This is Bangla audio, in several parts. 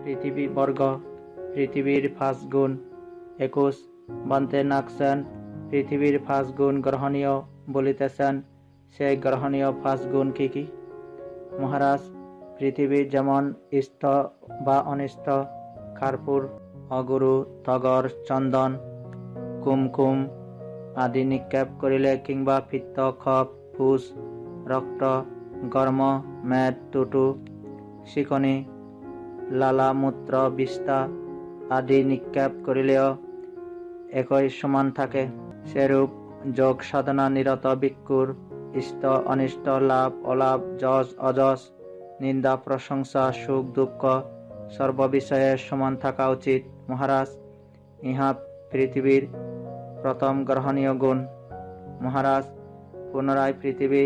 পৃথিবী বর্গ পৃথিবীর 5 গুণ। 21 বান্তে নাকছেন পৃথিবীর 5 গুণ গ্রহণীয় বলিতেছেন, সেই গ্রহণীয় 5 গুণ কি কি? মহারাজ, পৃথিবী যেমন ইষ্ট বা অনিষ্ট, কার্পুর, অগুরু, তগর, চন্দন, কুমকুম আদি নিক্ষেপ করিলে কিংবা পিত্ত, কফ, ফুস, রক্ত, গর্ম, মেদ, টুটু, শিকনি, লালা, মূত্র, বিষ্ঠা আদি নিক্ষেপ করিলেও একই সমান থাকে, সেরূপ যোগ সাধনা নিরত ভিক্ষুর ইষ্ট অনিষ্ট, লাভ অলাভ, যশ অযশ, নিন্দা প্রশংসা, সুখ দুঃখ সর্ববিষয়ে সমান থাকা উচিত। মহারাজ, ইহা পৃথিবীর প্রথম গ্রহণীয় গুণ। মহারাজ, পুনরায় পৃথিবী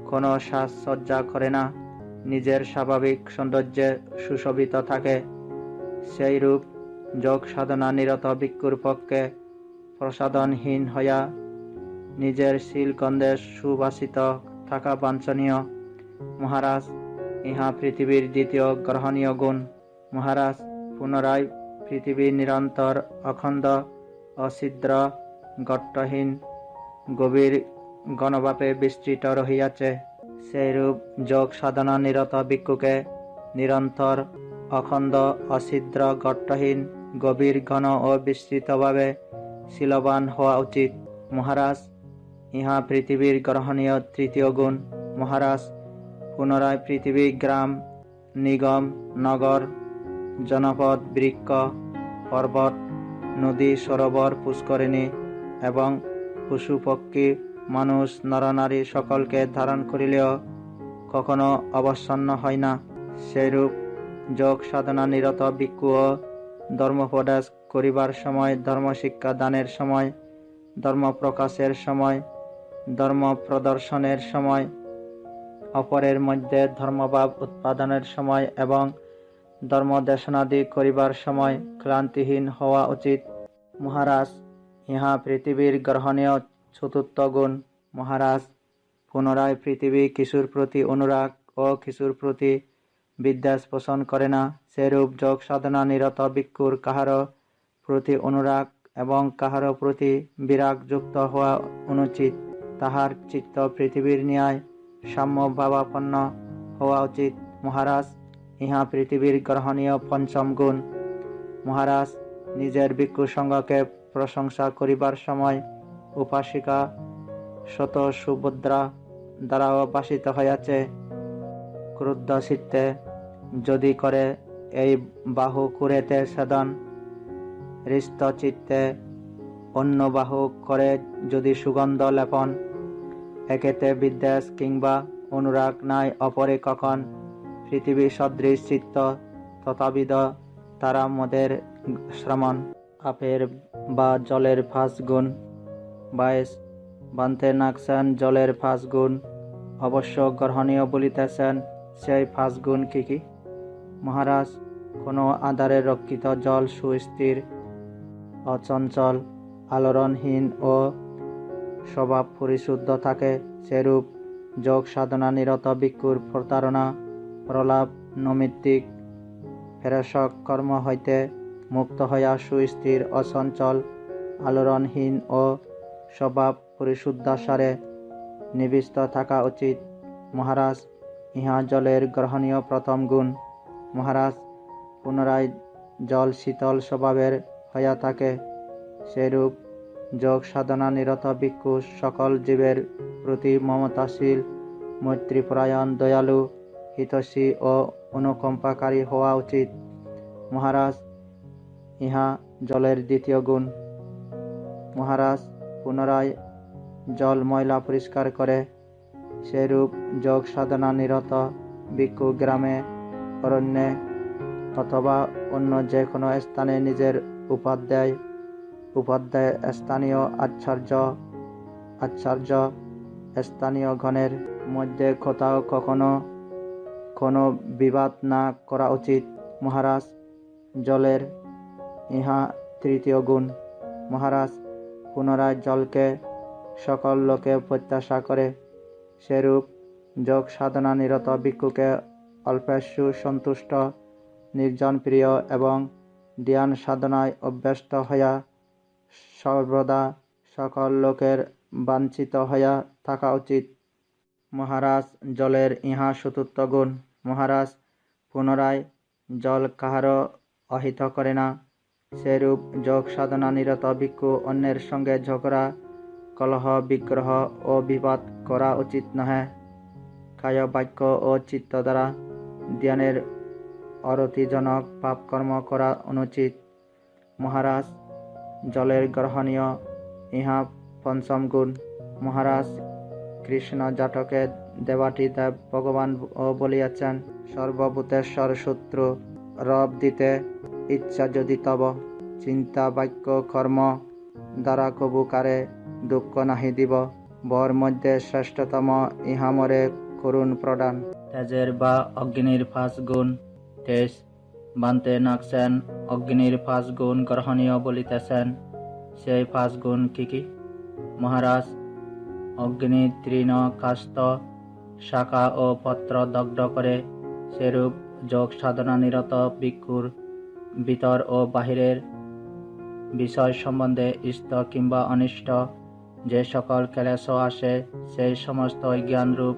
কোনো সাজসজ্জা করে না, নিজের স্বাভাবিক সৌন্দর্যে সুশোভিত থাকে। সেই রূপ যোগ সাধনা নিরত ভিক্ষুর পক্ষে প্রসাদনহীন হইয়া নিজের শিলগন্ধে সুবাসিত থাকা বাঞ্ছনীয়। মহারাজ, ইহা পৃথিবীর দ্বিতীয় গ্রহণীয় গুণ। মহারাজ, পুনরায় পৃথিবী নিরন্তর অখণ্ড অছিদ্র গর্তহীন গভীর গণভাবে বিস্তৃত রহিয়াছে। সেইরূপ যোগ সাধনা নিরত ভিক্ষুকে নিরন্তর অখণ্ড অছিদ্র গর্তহীন গভীর ঘন ও বিস্তৃতভাবে শীলবান হওয়া উচিত। মহারাজ, ইহা পৃথিবীর গ্রহণীয় তৃতীয় গুণ। মহারাজ, পুনরায় পৃথিবী গ্রাম, নিগম, নগর, জনপদ, বৃক্ষ, পর্বত, নদী, সরোবর, পুষ্করিণী এবং পশু পক্ষী, মানুষ, নরনারী সকলকে ধারণ করিলেও কখনো অবসন্ন হয় না। সেইরূপ যোগ সাধনা নিরত ভিক্ষুও ধর্মোপদেশ করিবার সময়, ধর্মশিক্ষা দানের সময়, ধর্ম প্রকাশের সময়, ধর্ম প্রদর্শনের সময়, অপরের মধ্যে ধর্মভাব উৎপাদনের সময় এবং ধর্ম দেশনাদি করিবার সময় ক্লান্তিহীন হওয়া উচিত। মহারাজ, ইহা পৃথিবীর গ্রহণীয় চতুর্থ গুণ। মহারাজ, পুনরায় পৃথিবী কিছুর প্রতি অনুরাগ ও কিছুর প্রতি বিদ্বেষ পোষণ করে না, সেরূপ যোগ সাধনা নিরত ভিক্ষুর কাহারও প্রতি অনুরাগ এবং কাহারও প্রতি বিরাগ যুক্ত হওয়া অনুচিত। তাহার চিত্ত পৃথিবীর ন্যায় সাম্যভাবাপন্ন হওয়া উচিত। মহারাজ, ইহা পৃথিবীর গ্রহণীয় পঞ্চম গুণ। মহারাজ, নিজের ভিক্ষু সঙ্গকে প্রশংসা করিবার সময় উপাসিকা শত সুভদ্রা দ্বারাও বাসিত হইয়াছে। ক্রুদ্ধ চিত্তে যদি করে এই বাহু কুরেতে ছেদন, হৃষ্ট চিত্তে অন্য বাহু করে যদি সুগন্ধ লেপন, একেতে বিদ্বেষ কিংবা অনুরাগ নাই, অপরে কখন পৃথিবী সদৃশ চিত্ত তথাবিধ তারা মদের শ্রমণ। আপের বা জলের 5 গুণ। 22 বান্তে নাকছেন জলের 5 গুণ অবশ্য গ্রহণীয় বলিতেছেন, সেই 5 গুণ কি কি? মহারাজ, কোনো আধারে রক্ষিত জল সুস্থির, অচঞ্চল, আলোড়নহীন ও স্বভাব পরিশুদ্ধ থাকে, সেরূপ যোগ সাধনা নিরত ভিক্ষুর প্রতারণা, প্রলাপ, নৈমিত্তিক প্রেষক কর্ম হইতে মুক্ত হইয়া সুস্থির, অচঞ্চল, আলোড়নহীন ও স্বভাব পরিশুদ্ধাসারে নিবিষ্ট থাকা উচিত। মহারাজ, ইহা জলের গ্রহণীয় প্রথম গুণ। মহারাজ, পুনরায় জল শীতল স্বভাবের হইয়া থাকে, সেরূপ যোগ সাধনা নিরত ভিক্ষু সকল জীবের প্রতি মমতাশীল, মৈত্রীপরায়ণ, দয়ালু, হিতৈষী ও অনুকম্পাকারী হওয়া উচিত। মহারাজ, ইহা জলের দ্বিতীয় গুণ। মহারাজ, পুনরায় জল ময়লা পরিষ্কার করে, সেরূপ যোগ সাধনা নিরত ভিক্ষু গ্রামে, অরণ্যে অথবা অন্য যে কোনো স্থানে নিজের উপাধ্যায় স্থানীয় আচার্য স্থানীয় গণের মধ্যে কোথাও কখনো কোনো বিবাদ না করা উচিত। মহারাজ, জলের ইহা তৃতীয় গুণ। মহারাজ, পুনরায় জলকে সকল লোকে প্রত্যাশা করে, সেরূপ যোগ সাধনা নিরত ভিক্ষুকে অল্পেষু সন্তুষ্ট, নির্জন প্রিয় এবং ধ্যান সাধনায় অভ্যস্ত হইয়া সর্বদা সকল লোকের বাঞ্ছিত হইয়া থাকা উচিত। মহারাজ জলের ইহা চতুর্থ গুণ। মহারাজ পুনরায় জল কাহারও অহিত করে না। সেরূপ যোগ সাধনা নিরত ভিক্ষু অন্যের সঙ্গে ঝগড়া কলহ বিগ্রহ ও বিবাদ করা উচিত নহে। কায় বাক্য ও চিত্ত দ্বারা ধ্যানের অরতিজনক পাপকর্ম করা অনুচিত। মহারাজ জলের গ্রহণীয় ইহা পঞ্চম গুণ। মহারাজ কৃষ্ণ জাটকে দেবাটি দেব ভগবান ও বলিয়াছেন, সর্বভূতেশ্বর শত্রু রব দিতে ইচ্ছা যদি তব, চিন্তা বাক্য কর্ম দ্বারা কবু কারে দুঃখ নাহি দিব। বর মধ্যে শ্রেষ্ঠতম ইহা মরে করুণ প্রদান। তেজের বা অগ্নির ৫ গুণ। তেজ বান্তে নাকছেন অগ্নির ৫ গুণ গ্রহণীয় বলিতেছেন। সেই ৫ গুণ কি কি? মহারাজ অগ্নি তৃণ কাষ্ঠ শাখা ও পত্র দগ্ধ করে। সেরূপ যোগ সাধনা নিরত ভিক্ষুর ভিতর ও বাহিরের বিষয় সম্বন্ধে ইষ্ট কিংবা অনিষ্ট যে সকল ক্লেশ আসে, সেই সমস্ত জ্ঞানরূপ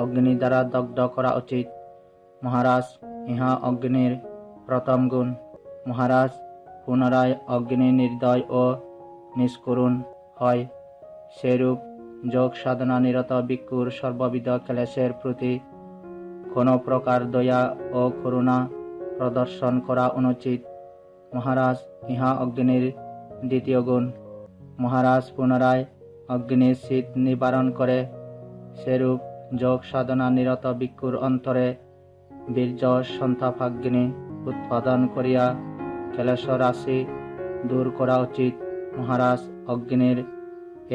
অগ্নি দ্বারা দগ্ধ করা উচিত। মহারাজ ইহা অগ্নির প্রথম গুণ। মহারাজ পুনরায় অগ্নি নির্দয় ও নিষ্করুণ হয়। সেরূপ যোগ সাধনা নিরত ভিক্ষুর সর্ববিধ ক্লেশের প্রতি কোন প্রকার দয়া ও করুণা প্রদর্শন করা অনুচিত। মহারাজ ইহা অগ্নির দ্বিতীয় গুণ। মহারাজ পুনরায় অগ্নির শীত নিবারণ করে। সেরূপ যোগ সাধনা নিরত ভিক্ষুর অন্তরে বীর্য সন্তাপাগ্নি উৎপাদন করিয়া ক্লেশ রাশি দূর করা উচিত। মহারাজ অগ্নির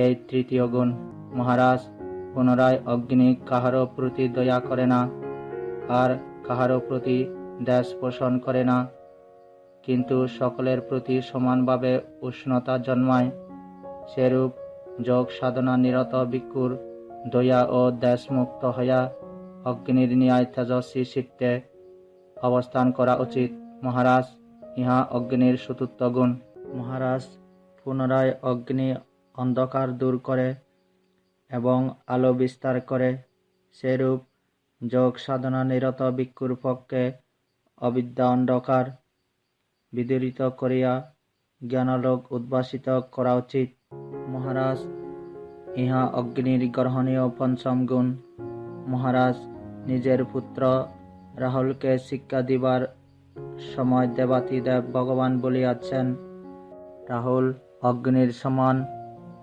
এই তৃতীয় গুণ। মহারাজ পুনরায় অগ্নি কাহারও প্রতি দয়া করে না, আর কাহারও প্রতি দ্বেষ পোষণ করে না, কিন্তু সকলের প্রতি সমানভাবে উষ্ণতা জন্মায়। সেরূপ যোগ সাধনা নিরত ভিক্ষুর দয়া ও দ্বেষমুক্ত হইয়া অগ্নির ন্যায় তেজস্বী চিত্তে অবস্থান করা উচিত। মহারাজ ইহা অগ্নির চতুর্থ গুণ। মহারাজ পুনরায় অগ্নি অন্ধকার দূর করে এবং আলো বিস্তার করে। সেরূপ যোগ সাধনা নিরত ভিক্ষুর পক্ষে অবিদ্যা অন্ধকার বিদূরিত করিয়া জ্ঞানালোক উদ্ভাসিত করা উচিত। মহারাজ ইহা অগ্নির গ্রহণীয় পঞ্চম গুণ। মহারাজ নিজের পুত্র রাহুলকে শিক্ষা দিবার সময় দেবাতিদেব ভগবান বলিয়াছেন, রাহুল অগ্নির সমান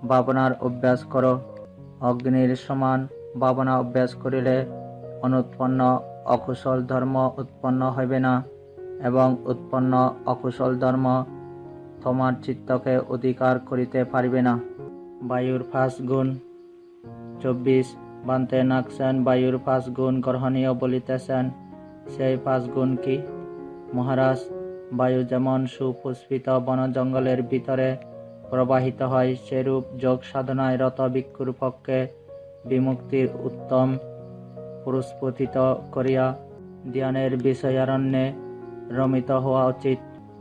ভাবনার অভ্যাস করো। অগ্নির সমান ভাবনা অভ্যাস করিলে অনুৎপন্ন অকুশল ধর্ম উৎপন্ন হইবে না, এবং উৎপন্ন অকুশল ধর্ম তোমার চিত্তকে অধিকার করিতে পারিবে না। বায়ুর ৫ গুণ। ২৪ বান্তে নাকছেন বায়ুর ৫ গুণ গ্রহণীয় বলিতেছেন। সেই ৫ গুণ কি? মহারাজ বায়ু যেমন সুপুষ্পিত বন জঙ্গলের ভিতরে প্রবাহিত হয়, সেরূপ যোগ সাধনায় রত ভিক্ষুর পক্ষে বিমুক্তির উত্তম প্রস্ফুটিত করিয়া ধ্যানের বিষয়ারণ্যে রমিত হওয়া উচিত।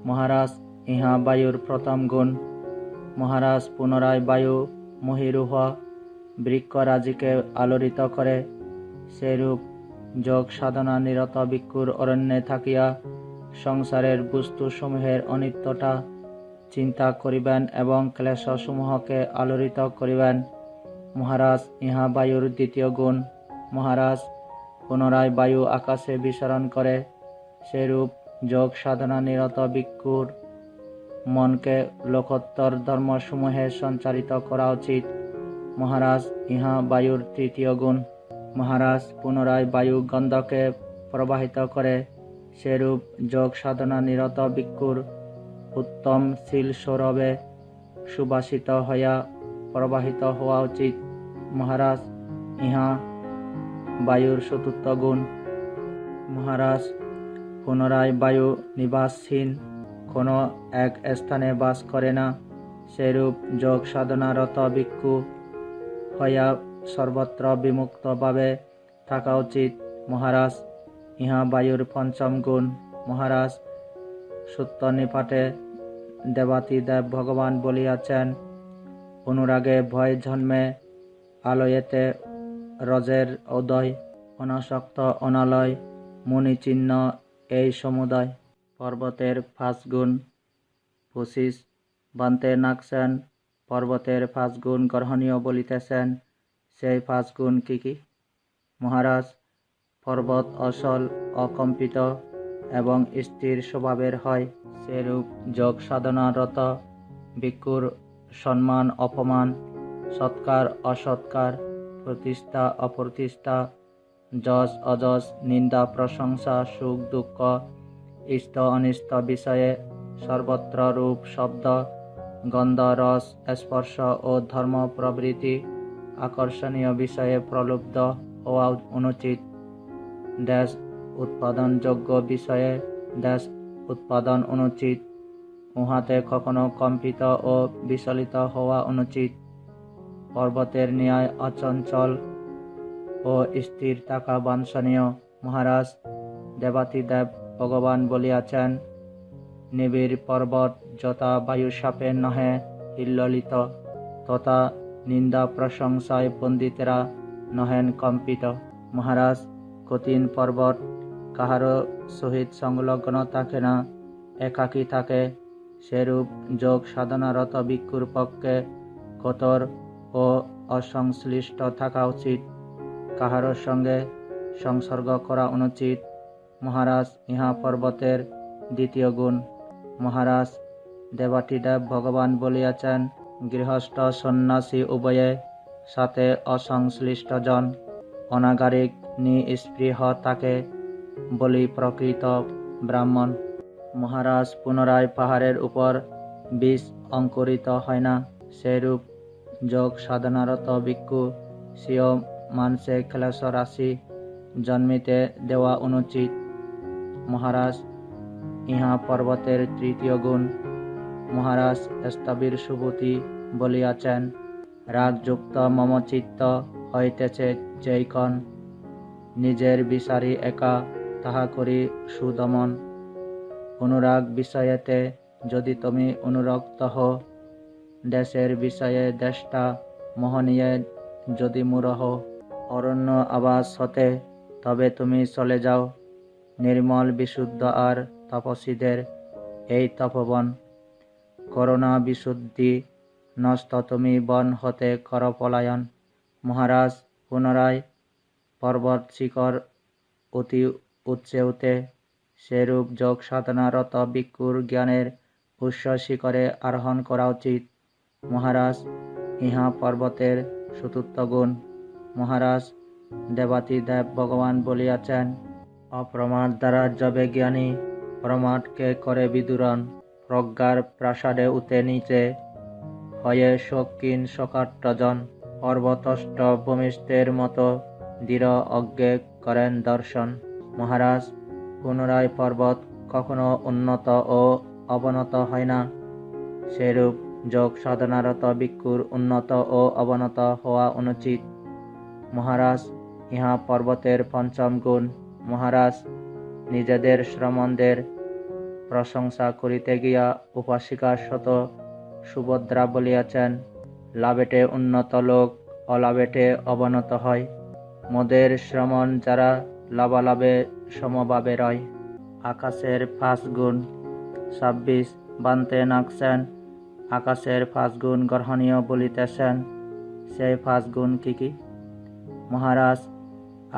মহারাজ ইহা বায়ুর প্রথম গুণ। মহারাজ পুনরায় বায়ু মহীরুহ বৃক্ষরাজিকে আলোড়িত করে। সেরূপ যোগ সাধনা নিরত ভিক্ষুর অরণ্যে থাকিয়া সংসারের বস্তুসমূহের অনিত্যতা চিন্তা করিবেন এবং ক্লেশসমূহকে আলোড়িত করিবেন। মহারাজ ইহা বায়ুর দ্বিতীয় গুণ। মহারাজ পুনরায় বায়ু আকাশে বিচরণ করে। সেরূপ যোগ সাধনা নিরত ভিক্ষুর মনকে লোকোত্তর ধর্মসমূহে সঞ্চারিত করা উচিত। মহারাজ ইহা বায়ুর তৃতীয় গুণ। মহারাজ পুনরায় বায়ু গন্ধকে প্রবাহিত করে। সেরূপ যোগ সাধনা নিরত ভিক্ষুর উত্তম শীল সৌরভে সুবাসিত হইয়া প্রবাহিত হওয়া উচিত। মহারাজ ইহা বায়ুর চতুর্থ গুণ। মহারাজ পুনরায় বায়ু নিবাসহীন কোনো এক স্থানে বাস করে না। সেরূপ যোগ সাধনারত ভিক্ষু হইয়া সর্বত্র বিমুক্তভাবে থাকা উচিত। মহারাজ ইহা বায়ুর পঞ্চম গুণ। মহারাজ, সত্য নিপাটে দেবাতিদেব ভগবান বলিয়াছেন, অনুরাগে ভয় জন্মে, আলয়েতে রজের উদয়, অনাসক্ত অনালয়, মুনিচিহ্ন এই সমুদয়। পর্বতের 5 গুণ 25 বান্তে নাকছেন, পর্বতের 5 গুণ গ্রহণীয় বলিতেছেন, সেই 5 গুণ কি কি? মহারাজ, পর্বত অচল, অকম্পিত এবং স্থির স্বভাবের হয়। সেরূপ যোগ সাধনারত ভিক্ষুর সম্মান অপমান, সৎকার অসৎকার, প্রতিষ্ঠা অপ্রতিষ্ঠা, যশ অযশ, নিন্দা প্রশংসা, সুখ দুঃখ, ইষ্ট অনিষ্ট বিষয়ে সর্বত্র রূপ শব্দ গন্ধ রস স্পর্শ ও ধর্ম প্রভৃতি আকর্ষণীয় বিষয়ে প্রলুব্ধ হওয়া অনুচিত। দেশ উৎপাদনযোগ্য বিষয়ে দেশ উৎপাদন অনুচিত। উহাতে কখনো কম্পিত ও বিচলিত হওয়া অনুচিত। পর্বতের ন্যায় অচঞ্চল ও স্থির থাকা বাঞ্ছনীয়। মহারাজ, দেবাতিদেব ভগবান বলিয়াছেন, নিবিড় পর্বত যথা বায়ুসাপে নহে হিল্লোলিত, তথা নিন্দা প্রশংসায় পণ্ডিতেরা নহেন কম্পিত। মহারাজ, কঠিন পর্বত কাহারও সহিত সংলগ্ন থাকে না, একাকী থাকে। সেরূপ যোগ সাধনারত ভিক্ষুর পক্ষে কঠোর ও অসংশ্লিষ্ট থাকা উচিত, কাহারও সঙ্গে সংসর্গ করা অনুচিত। মহারাজ, ইহা পর্বতের 2য় গুণ। মহারাজ, দেবাতিদেব ভগবান বলিয়াছেন, গৃহস্থ সন্ন্যাসী উভয়ে সাথে অসংশ্লিষ্ট জন, অনাগারিক নিস্পৃহ তাকে বলি প্রকৃত ব্রাহ্মণ। মহারাজ, পুনরায় পাহাড়ের উপর বীজ অঙ্কুরিত হয় না, সেরূপ যোগ সাধনারত ভিক্ষু স্বীয় মানসে ক্লেশ রাশি জন্মিতে দেওয়া অনুচিত। মহারাজ, ইহা পর্বতের 3য় গুণ। মহারাজ, স্থবির সুবুতি বলিয়াছেন, রাগযুক্ত মম চিত্ত হইতেছে যেইক্ষণ, নিজের বিচারি একা তাহা করি সুদমন। অনুরাগ বিষয়েতে যদি তুমি অনুরক্ত হও, দেশের বিষয়ে দেষ্টা মোহ নিয়ে যদি মূঢ়, অরণ্য আবাস হতে তবে তুমি চলে যাও, নির্মল বিশুদ্ধ আর তপস্বীদের এই তপবন। করুণা বিশুদ্ধি নষ্ট তুমি বন হতে কর পলায়ন। মহারাজ, পুনরায় পর্বত শিখর অতি উচ্চে উঠে, সেরূপ যোগ সাধনারত ভিক্ষুর জ্ঞানের উচ্চ শিখরে আরোহণ করা উচিত। মহারাজ, ইহা পর্বতের 4র্থ গুণ। মহারাজ, দেবাতিদেব ভগবান বলিয়াছেন, অপ্রমাদ দ্বারা যবে জ্ঞানী প্রমাদকে করে বিদূরণ, প্রজ্ঞার প্রাসাদে উঠে নিচে হয়ে শৌখিন শোকার্তজন, পর্বতস্থ ভূমিষ্ঠের মতো দৃঢ় অজ্ঞে করেন দর্শন। মহারাজ, পুনরায় পর্বত কখনো উন্নত ও অবনত হয় না, সেরূপ যোগ সাধনারত ভিক্ষুর উন্নত ও অবনত হওয়া অনুচিত। মহারাজ, ইহা পর্বতের 5ম গুণ। মহারাজ, নিজেদের শ্রমণদের প্রশংসা করিতে গিয়া উপাসিকা শত সুভদ্রা বলিয়াছেন, লাভেটে উন্নত লোক অলাভেটে অবনত হয়। মোদের শ্রমণ যারা লাভালাভে সমভাবে রয়। আকাশের 5 গুণ 26 বান্তে নাকছেন, আকাশের 5 গুণ গ্রহণীয় বলিতেছেন, সেই 5 গুণ কি কি? মহারাজ,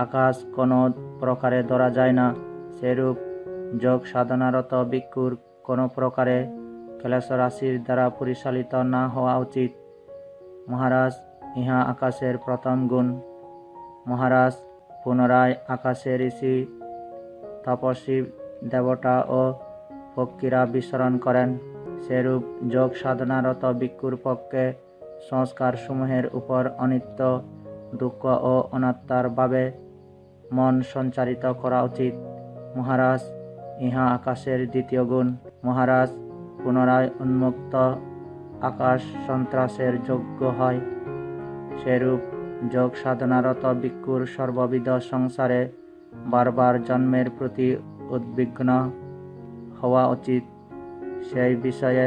আকাশ কোনো প্রকারে ধরা যায় না, সেরূপ যোগ সাধনারত ভিক্ষুর কোনো প্রকারে ক্লেশ রাশির দ্বারা পরিচালিত না হওয়া উচিত। মহারাজ, ইহা আকাশের 1ম গুণ। মহারাজ, পুনরায় আকাশে ঋষি তপস্বী দেবতা ও পক্ষীরা বিচরণ করেন, সেরূপ যোগ সাধনারত ভিক্ষুর পক্ষে সংস্কার সমূহের উপর অনিত্য দুঃখ ও অনাত্মার ভাবে মন সঞ্চারিত করা উচিত। মহারাজ, ইহা আকাশের 2য় গুণ। মহারাজ, পুনরায় উন্মুক্ত আকাশ সন্ত্রাসের যোগ্য হয়, সেরূপ যোগ সাধনারত ভিক্ষুর সর্ববিধ সংসারে বারবার জন্মের প্রতি উদ্বিগ্ন হওয়া উচিত, সেই বিষয়ে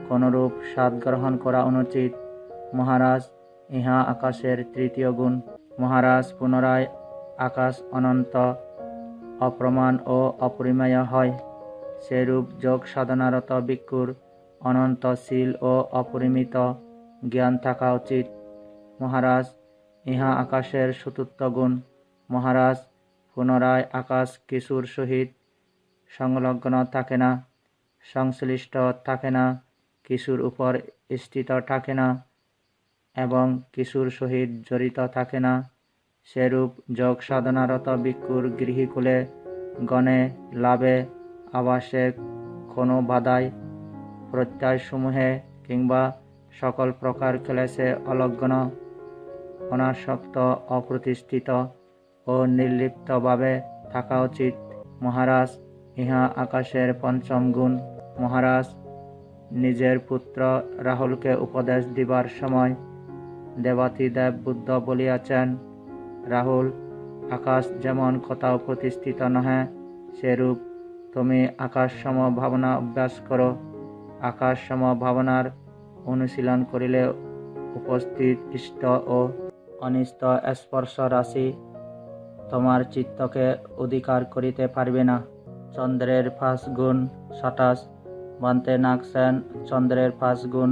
কোনরূপ স্বাদ গ্রহণ করা অনুচিত। মহারাজ, ইহা আকাশের তৃতীয় গুণ। মহারাজ, পুনরায় আকাশ অনন্ত, অপ্রমাণ ও অপরিমেয় হয়। সেরূপ যোগ সাধনারত ভিক্ষুর অনন্তশীল ও অপরিমিত জ্ঞান থাকা উচিত। মহারাজ, ইহা আকাশের চতুর্থ গুণ। মহারাজ, পুনরায় আকাশ কিছুর সহিত সংলগ্ন থাকে না, সংশ্লিষ্ট থাকে না, কিছুর উপর স্থিত থাকে না এবং কিছুর সহিত জড়িত থাকে না। সেরূপ যোগ সাধনারত ভিক্ষুর গৃহীকুলে গণে লাভে আবাসে কোনো বাধায় প্রত্যয়সমূহে কিংবা সকল প্রকার ক্লেশে অলগ্ন, অনাসক্ত, অপ্রতিষ্ঠিত ও নির্লিপ্তভাবে থাকা উচিত। মহারাজ, ইহা আকাশের পঞ্চম গুণ। মহারাজ, নিজের পুত্র রাহুলকে উপদেশ দিবার সময় দেবাতিদেব বুদ্ধ বলিয়াছেন, রাহুল, আকাশ যেমন কোথাও প্রতিষ্ঠিত নহে, সেরূপ তুমি আকাশসম ভাবনা অভ্যাস করো। আকাশসম ভাবনার অনুশীলন করিলে উপস্থিত ইষ্ট ও অনিষ্ট স্পর্শ রাশি তোমার চিত্তকে অধিকার করিতে পারবে না। চন্দ্রের 5 গুণ 27 বান্তে নাগসেন চন্দ্রের 5 গুণ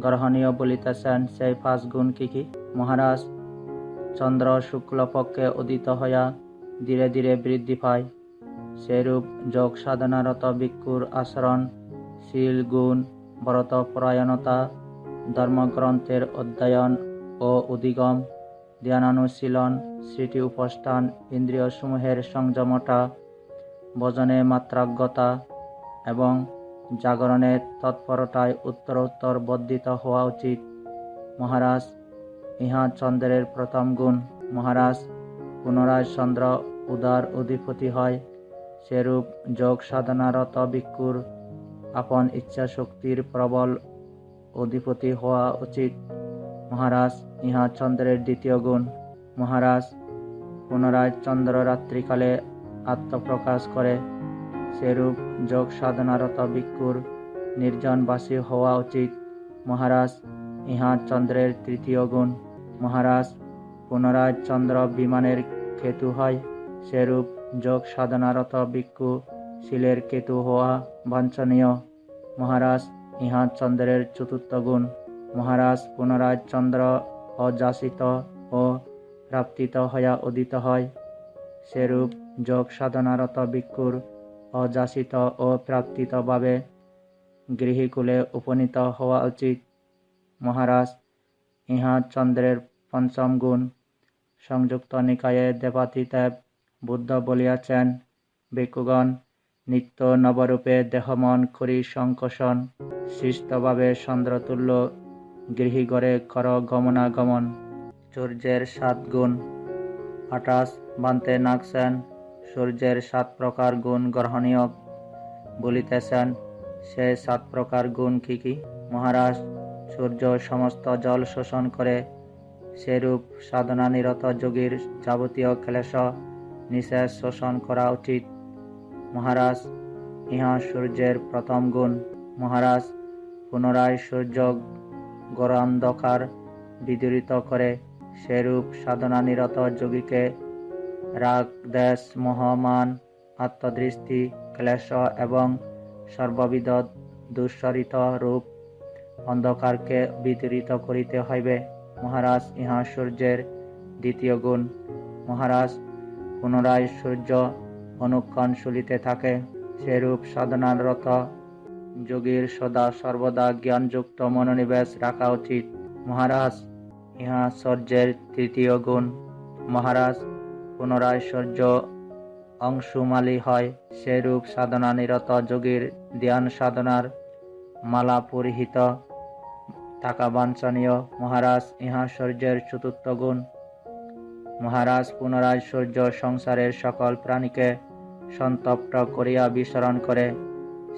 গ্রহণীয় বলিতেছেন। সেই 5 গুণ কি কি? মহারাজ, চন্দ্র শুক্লপক্ষে উদিত হইয়া ধীরে ধীরে বৃদ্ধি পায়। সেরূপ যোগ সাধনারত ভিক্ষুর আচরণ, শীল গুণ, ব্রতপরায়ণতা, ধর্মগ্রন্থের অধ্যয়ন ও অধিগম, ধ্যানানুশীলন, স্মৃতি উপস্থান, ইন্দ্রিয়সমূহের সংযমতা, ভজনে মাত্রাজ্ঞতা এবং জাগরণের তৎপরতায় উত্তরোত্তর বর্ধিত হওয়া উচিত। মহারাজ, ইহা চন্দ্রের প্রথম গুণ। মহারাজ, পুনরায় চন্দ্র উদার অধিপতি হয়। সেরূপ যোগ সাধনারত ভিক্ষুর আপন ইচ্ছা শক্তির প্রবল অধিপতি হওয়া উচিত। মহারাজ, ইহা চন্দ্রের দ্বিতীয় গুণ। মহারাজ, পুনরায় চন্দ্র রাত্রিকালে আত্মপ্রকাশ করে। সেরূপ যোগ সাধনারত ভিক্ষুর নির্জনবাসী হওয়া উচিত। মহারাজ, ইহা চন্দ্রের তৃতীয় গুণ। মহারাজ, পুনরায় চন্দ্র বিমানের কেতু হয়। সেরূপ যোগ সাধনারত ভিক্ষু শিলের কেতু হওয়া বাঞ্ছনীয়। মহারাজ, ইহা চন্দ্রের চতুর্থ গুণ। মহারাজ, পুনরায় চন্দ্র অযাচিত ও প্রাপ্তিত হইয়া উদিত হয়। সেরূপ যোগ সাধনারত ভিক্ষুর অযাচিত ও প্রাপ্তিতভাবে গৃহীকুলে উপনীত হওয়া উচিত। মহারাজ, ইহা চন্দ্রের পঞ্চম গুণ। সংযুক্ত নিকায়ে দেবাদিদেব বুদ্ধ বলিয়াছেন, ভিক্ষুগণ, নিত্য নবরূপে দেহমন করি সংকোষণ, শিষ্টভাবে চন্দ্রতুল্য গৃহীগড়ে কর গমনাগমন। সূর্যের 7 গুণ। 28 বান্তে নাগসেন সূর্যের 7 প্রকার গুণ গ্রহণীয় বলিতেছেন। সে 7 প্রকার গুণ কি কি? মহারাজ, সূর্য সমস্ত জল শোষণ করে। সেরূপ সাধনানিরত যোগীর যাবতীয় ক্লেশ নিঃশেষ শোষণ করা উচিত। মহারাজ, ইহা সূর্যের প্রথম গুণ। মহারাজ, পুনরায় সূর্য ঘোরান্ধকার বিদূরিত করে। সেরূপ সাধনানিরত যোগীকে রাগ, দেশ, মোহ, মান, আত্মদৃষ্টি, ক্লেশ এবং সর্ববিধ দুঃসরিত রূপ অন্ধকারকে বিদূরিত করিতে হইবে। মহারাজ, ইহা সূর্যের দ্বিতীয় গুণ। মহারাজ, পুনরায় সূর্য অনুক্ষণ চলিতে থাকে। সেরূপ সাধনারত যোগীর সদা সর্বদা জ্ঞানযুক্ত মনোনিবেশ রাখা উচিত। মহারাজ, ইহা সূর্যের তৃতীয় গুণ। মহারাজ, পুনরায় সূর্য অংশুমালী হয়। সেরূপ সাধনানিরত যোগীর ধ্যান সাধনার মালা পরিহিত থাকা বাঞ্ছনীয়। মহারাজ, ইহা সূর্যের চতুর্থ গুণ। মহারাজ, পুনরায় সূর্য সংসারের সকল প্রাণীকে সন্তপ্ত করিয়া বিচরণ করে।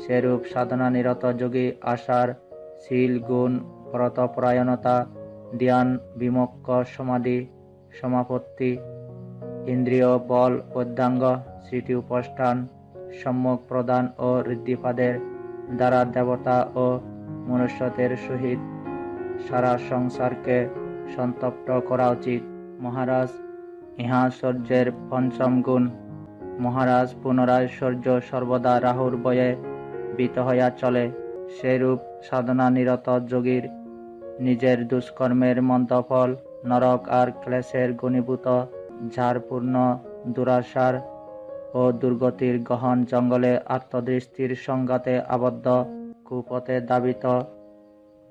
সেরূপ সাধনানিরত যোগী আশার, শীল গুণ, ব্রতপরায়ণতা, ধ্যান, বিমুক্ত সমাধি, সমাপত্তি, ইন্দ্রিয় বল, পদ্যাঙ্গ, স্মৃতি উপস্থান, সম্যক প্রদান ও ঋদ্ধিপাদের দ্বারা দেবতা ও মনুষ্যদের সহিত সারা সংসারকে সন্তপ্ত করা উচিত। মহারাজ, ইহা সূর্যের পঞ্চম গুণ। মহারাজ, পুনরায় সূর্য সর্বদা রাহুর বয়ে ভীত হইয়া চলে। সেরূপ সাধনা নিরত যোগীর নিজের দুষ্কর্মের মন্দফল নরক আর ক্লেশের ঘনীভূত ঝাড়পূর্ণ দুরাশার ও দুর্গতির গহন জঙ্গলে আত্মদৃষ্টির সংঘাতে আবদ্ধ কুপথে ধাবিত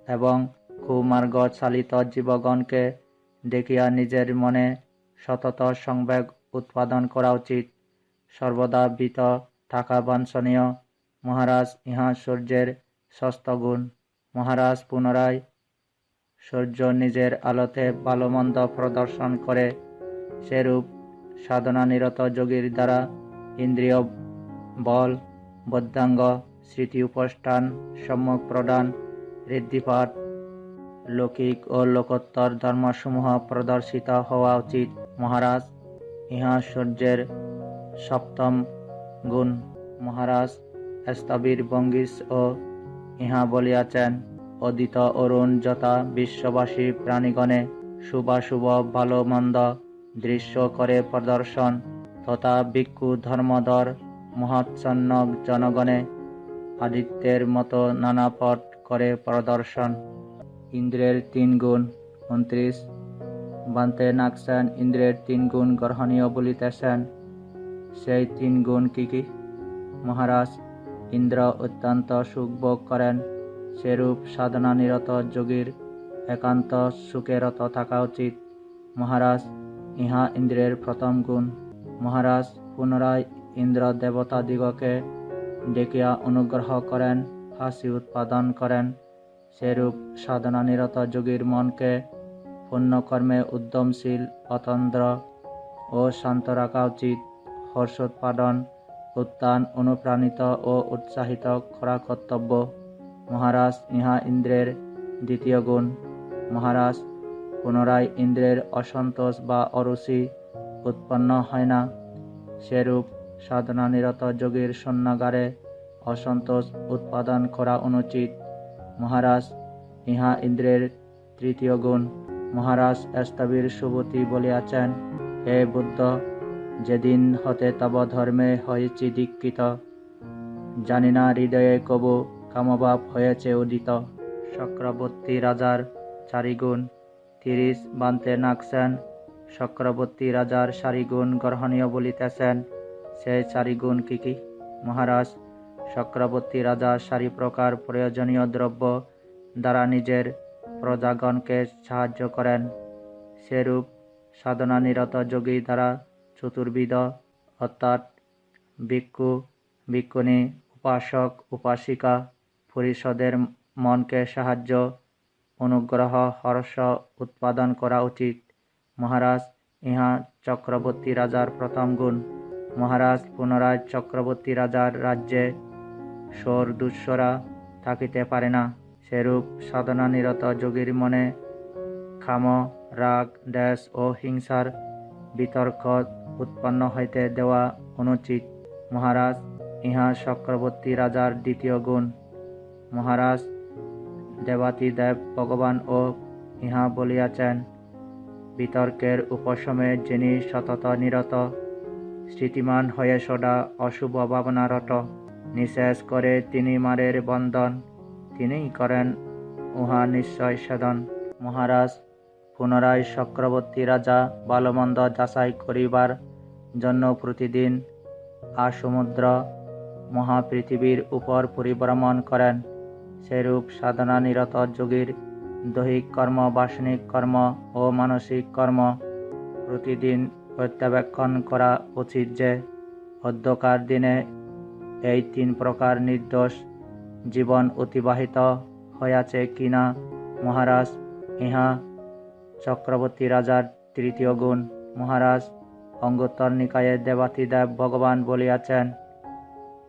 এবং কুমার্গ চালিত জীবগণকে দেখিয়া নিজের মনে সতত সংবেগ উৎপাদন করা উচিত। সর্বদা ভীত থাকা বাঞ্ছনীয়। মহারাজ, ইহা সূর্যের ষষ্ঠ গুণ। মহারাজ, পুনরায় সূর্য নিজের আলোতে ভালো মন্দ প্রদর্শন করে। সেরূপ সাধনা নিরত যোগীর দ্বারা ইন্দ্রিয় বল, বৌদ্ধাঙ্গ, স্মৃতি উপষ্ঠান, সম্যক প্রদান, ঋদ্ধিপাত, লৌকিক ও লোকোত্তর ধর্মসমূহ প্রদর্শিত হওয়া উচিত। মহারাজ, ইহা সূর্যের সপ্তম গুণ। মহারাজ, স্থবির ভঙ্গিস ও ইহা বলিয়াছেন, অদিত অরুণ যথা বিশ্ববাসী প্রাণীগণে শুভাশুভ ভালো মন্দ দৃশ্য করে প্রদর্শন, তথা ভিক্ষু ধর্মধর মহাচ্ছন্ন জনগণে আদিত্যের মতো নানা পথ করে প্রদর্শন। ইন্দ্রের তিন গুণ। 29 বান্তে নাগসেন ইন্দ্রের তিন গুণ গ্রহণীয় বলিতেছেন। সেই তিন গুণ কি কি? মহারাজ, ইন্দ্র অত্যন্ত সুখ ভোগ করেন। সেরূপ সাধনা নিরত যোগীর একান্ত সুখে রত থাকা উচিত। মহারাজ, ইহা ইন্দ্রের প্রথম গুণ। মহারাজ, পুনরায় ইন্দ্র দেবতাদিগকে দেখিয়া অনুগ্রহ করেন, হাসি উৎপাদন করেন। সেরূপ সাধনা নিরত যোগীর মনকে পুণ্যকর্মে উদ্যমশীল, অতন্দ্র ও শান্ত রাখা উচিত। হর্ষোৎপাদন, উত্থান, অনুপ্রাণিত ও উৎসাহিত করা কর্তব্য। মহারাজ, ইহা ইন্দ্রের দ্বিতীয় গুণ। মহারাজ, পুনরায় ইন্দ্রের অসন্তোষ বা অরুচি উৎপন্ন হয় না। সেরূপ সাধনা নিরত যোগীর শূন্যাগারে অসন্তোষ উৎপাদন করা অনুচিত। মহারাজ, ইহা ইন্দ্রের তৃতীয় গুণ। মহারাজ, স্থবির সুবতী বলিয়াছেন, হে বুদ্ধ, যেদিন হতে তব ধর্মে হয়েছি দীক্ষিত, জানি না হৃদয়ে কবু কামভাব হয়েছে উদিত। চক্রবর্তী রাজার চারিগুণ। 30 বান্তে নাগসেন চক্রবর্তী রাজার চারিগুণ গ্রহণীয় বলিতেছেন। সেই চারিগুণ কি কি? মহারাজ, চক্রবর্তী রাজা চারি প্রকার প্রয়োজনীয় দ্রব্য দ্বারা নিজের প্রজাগণকে সাহায্য করেন। সেরূপ সাধনা নিরত যোগী দ্বারা চতুর্বিধ অর্থাৎ ভিক্ষু, ভিক্ষুণী, উপাসক, উপাসিকা পরিষদের মনকে সাহায্য, অনুগ্রহ, হর্ষ উৎপাদন করা উচিত। মহারাজ, ইহা চক্রবর্তী রাজার প্রথম গুণ। মহারাজ, পুনরায় চক্রবর্তী রাজার রাজ্যে সোর দুঃসরা থাকিতে পারে না। সেরূপ সাধনা নিরত যোগীর মনে কাম, রাগ, দ্বেষ ও হিংসার বিতর্ক উৎপন্ন হইতে দেওয়া অনুচিত। মহারাজ, ইহা চক্রবর্তী রাজার দ্বিতীয় গুণ। মহারাজ, দেবাদিদেব ভগবান ও ইহা বলিয়াছেন, বিতর্কের উপশমে যিনি সতত নিরত, স্থিতিমান হয়ে সদা অশুভ ভাবনারত, নিঃশেষ করে তিনি মারের বন্ধন, তিনিই করেন উহা নিশ্চয় সেদন। মহারাজ, পুনরায় চক্রবর্তী রাজা ভালোমন্দ যাচাই করিবার জন্য প্রতিদিন আসমুদ্র মহাপৃথিবীর উপর পরিভ্রমণ করেন। সেরূপ সাধনা নিরত যোগীর দৈহিক কর্ম, বাসনিক কর্ম ও মানসিক কর্ম প্রতিদিন প্রত্যাবেক্ষণ করা উচিত যে অধ্যকার দিনে এই 3 প্রকার নির্দোষ জীবন অতিবাহিত হইয়াছে কিনা। মহারাজ, ইহা চক্রবর্তী রাজার তৃতীয় গুণ। মহারাজ, অঙ্গুত্তর নিকায়ে দেবাদিদেব ভগবান বলিয়াছেন,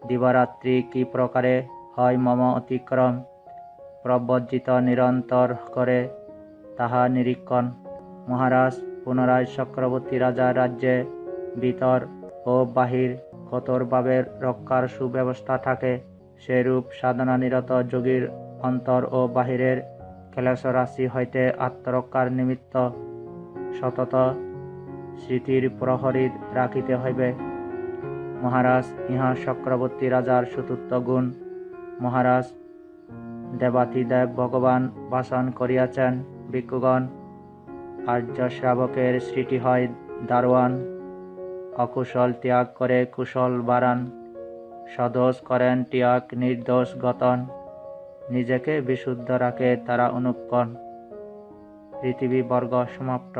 দিবারাত্রি কি প্রকারে হয় মম অতিক্রম, প্রব্রজিত নিরন্তর করে তাহা নিরীক্ষণ। মহারাজ, পুনরায় চক্রবর্তী রাজার রাজ্যে ভিতর ও বাহির কঠোরভাবে রক্ষার সুব্যবস্থা থাকে, সেরূপ সাধনানিরত যোগীর অন্তর ও বাহিরের ক্লেশরাশি হইতে আত্মরক্ষার নিমিত্ত সতত স্মৃতির প্রহরী রাখিতে হইবে। মহারাজ, ইহা চক্রবর্তী রাজার চতুর্থ গুণ। মহারাজ, দেবাতিদেব ভগবান ভাষণ করিয়াছেন, ভিক্ষুগণ, আর্য শ্রাবকের স্মৃতি হয় দারোয়ান, অকুশল ত্যাগ করে কুশল বাড়ান, সদোষ করেন ত্যাগ নির্দোষ গতন, নিজেকে বিশুদ্ধ রাখে তারা অনুক্ষণ। পৃথিবী বর্গ সমাপ্ত।